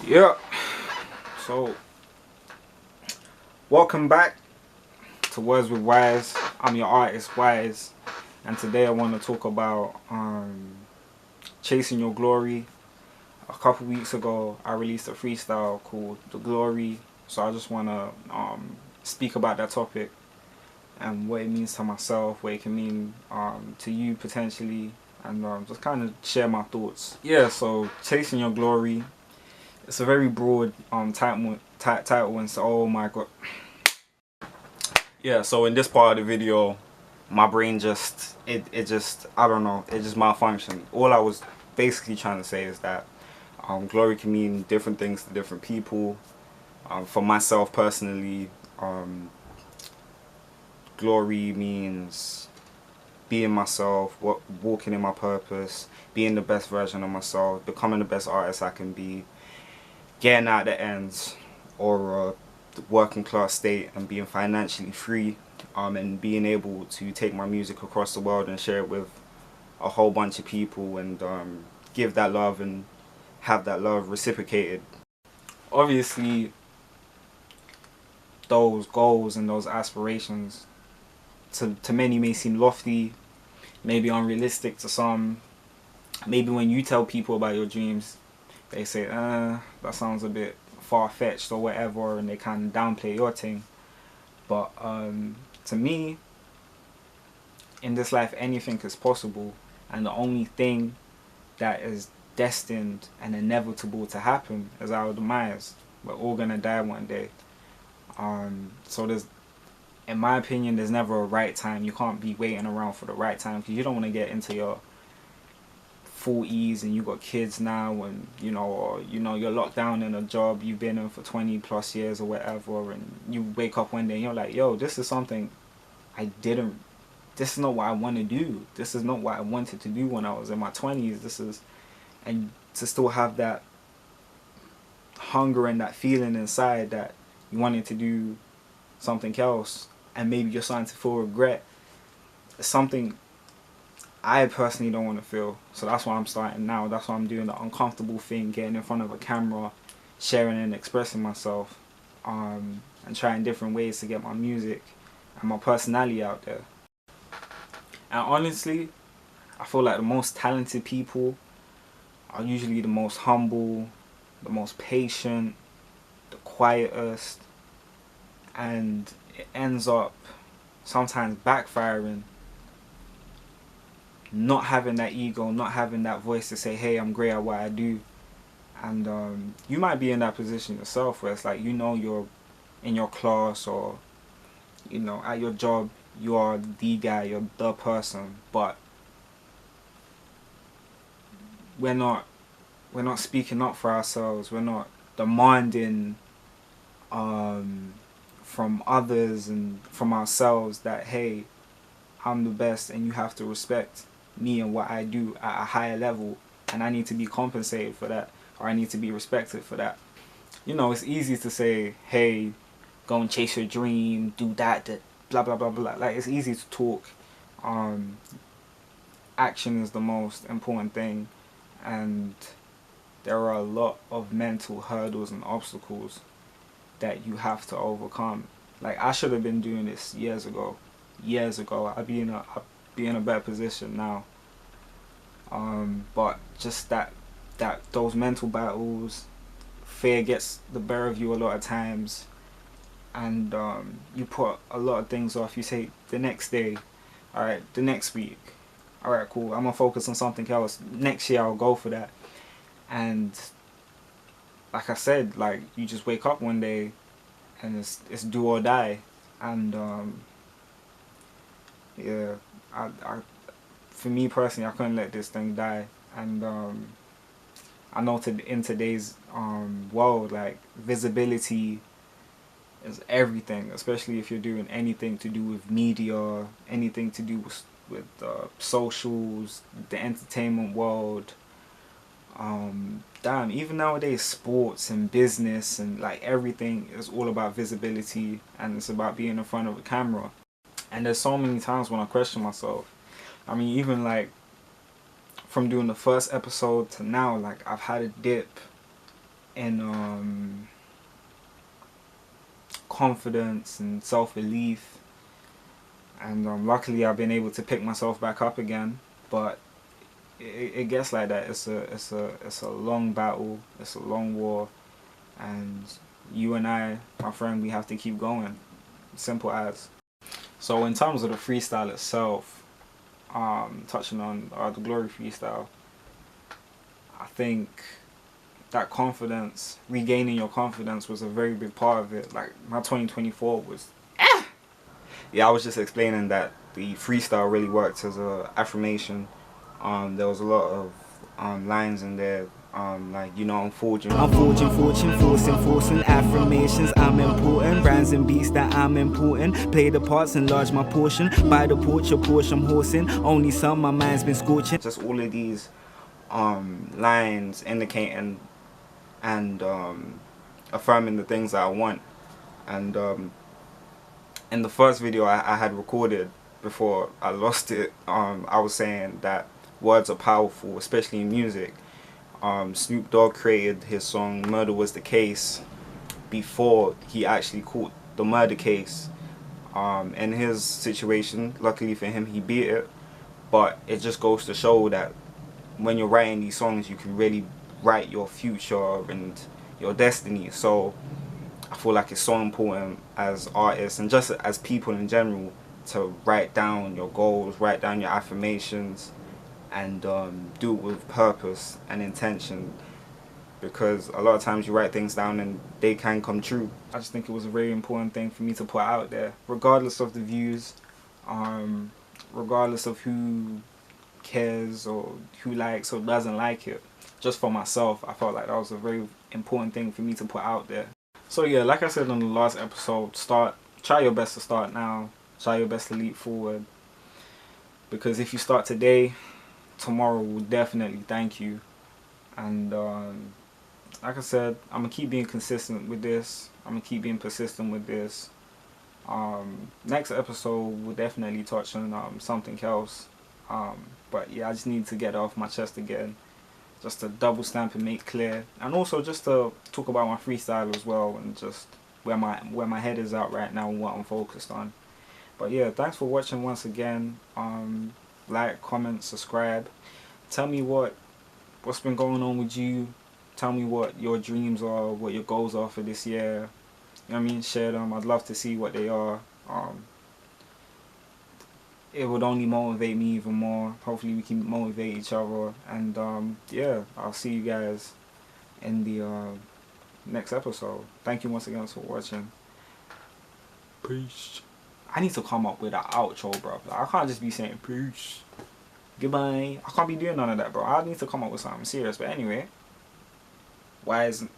Yeah, so welcome back to Words with Wise. I'm your artist Wise, and today I want to talk about chasing your glory. A couple weeks ago I released a freestyle called The Glory, so I just want to speak about that topic and what it means to myself, what it can mean to you potentially, and just kind of share my thoughts. Yeah, so chasing your glory, it's a very broad title, and so oh my god. Yeah, so in this part of the video, my brain just I don't know, it just malfunctioned. All I was basically trying to say is that glory can mean different things to different people. For myself personally, glory means being myself, walking in my purpose, being the best version of myself, becoming the best artist I can be, getting out the ends or the working class state and being financially free, and being able to take my music across the world and share it with a whole bunch of people and give that love and have that love reciprocated. Obviously, those goals and those aspirations to many may seem lofty, maybe unrealistic to some. Maybe when you tell people about your dreams, they say, that sounds a bit far-fetched or whatever, and they kind of downplay your thing. But to me, in this life, anything is possible, and the only thing that is destined and inevitable to happen is our demise. We're all gonna die one day. So there's, in my opinion, there's never a right time. You can't be waiting around for the right time because you don't want to get into your 40s and you got kids now, and or you're locked down in a job you've been in for 20 plus years or whatever, and you wake up one day and you're like, yo, this is something this is not what I want to do. This is not what I wanted to do when I was in my 20s. And to still have that hunger and that feeling inside that you wanted to do something else, and maybe you're starting to feel regret, it's something I personally don't want to feel. So that's why I'm starting now. That's why I'm doing the uncomfortable thing, getting in front of a camera, sharing and expressing myself, and trying different ways to get my music and my personality out there. And honestly, I feel like the most talented people are usually the most humble, the most patient, the quietest, and it ends up sometimes backfiring. Not having that ego, not having that voice to say, hey, I'm great at what I do. And you might be in that position yourself where it's like, you're in your class or at your job, you are the guy, you're the person, but we're not speaking up for ourselves. We're not demanding from others and from ourselves that, hey, I'm the best and you have to respect me and what I do at a higher level, and I need to be compensated for that, or I need to be respected for that. It's easy to say, hey, go and chase your dream, do that, blah blah blah blah. Like, it's easy to talk. Action is the most important thing, and there are a lot of mental hurdles and obstacles that you have to overcome. Like, I should have been doing this years ago. I'd be in a better position now. But just that those mental battles, fear gets the better of you a lot of times, and you put a lot of things off. You say the next day, all right, the next week, all right, cool, I'm gonna focus on something else. Next year I'll go for that. And like I said, like, you just wake up one day and it's do or die. And yeah, I for me personally, I couldn't let this thing die. And I know in today's world, like, visibility is everything, especially if you're doing anything to do with media, anything to do with socials, the entertainment world. Damn, even nowadays, sports and business and like everything is all about visibility, and it's about being in front of a camera. And there's so many times when I question myself. I mean, even like from doing the first episode to now, like, I've had a dip in confidence and self-belief, and luckily I've been able to pick myself back up again. But it gets like that. It's a long battle. It's a long war, and you and I, my friend, we have to keep going. Simple as. So in terms of the freestyle itself, touching on the Glory freestyle, I think that confidence, regaining your confidence, was a very big part of it. Like, my 2024 was yeah, I was just explaining that the freestyle really worked as a affirmation. There was a lot of lines in there, like, you know, I'm forging, forcing affirmations. I'm important, brands and beats that I'm important. Play the parts, enlarge my portion. By the porch, your Porsche I'm horsing. Only some, my mind's been scorching. Just all of these lines indicating and affirming the things that I want. And in the first video I had recorded before I lost it, I was saying that words are powerful, especially in music. Snoop Dogg created his song Murder Was the Case before he actually caught the murder case. In his situation, luckily for him, he beat it. But it just goes to show that when you're writing these songs, you can really write your future and your destiny. So I feel like it's so important as artists and just as people in general to write down your goals, write down your affirmations, and do it with purpose and intention, because a lot of times you write things down and they can come true. I just think it was a very important thing for me to put out there, regardless of the views, regardless of who cares or who likes or doesn't like it. Just for myself, I felt like that was a very important thing for me to put out there. So yeah, like I said on the last episode, try your best to start now. Try your best to leap forward. Because if you start today, tomorrow will definitely thank you. And like I said, I'm going to keep being consistent with this. I'm going to keep being persistent with this. Next episode will definitely touch on something else. But yeah, I just need to get it off my chest again. Just to double stamp and make clear, and also just to talk about my freestyle as well, and just where my head is at right now and what I'm focused on. But yeah, thanks for watching once again. Like, comment, subscribe. Tell me what's been going on with you. Tell me what your dreams are, what your goals are for this year. You know what I mean? Share them. I'd love to see what they are. It would only motivate me even more. Hopefully we can motivate each other. And yeah, I'll see you guys in the next episode. Thank you once again for watching. Peace. I need to come up with an outro, bro. Like, I can't just be saying peace, goodbye. I can't be doing none of that, bro. I need to come up with something serious. But anyway, why isn't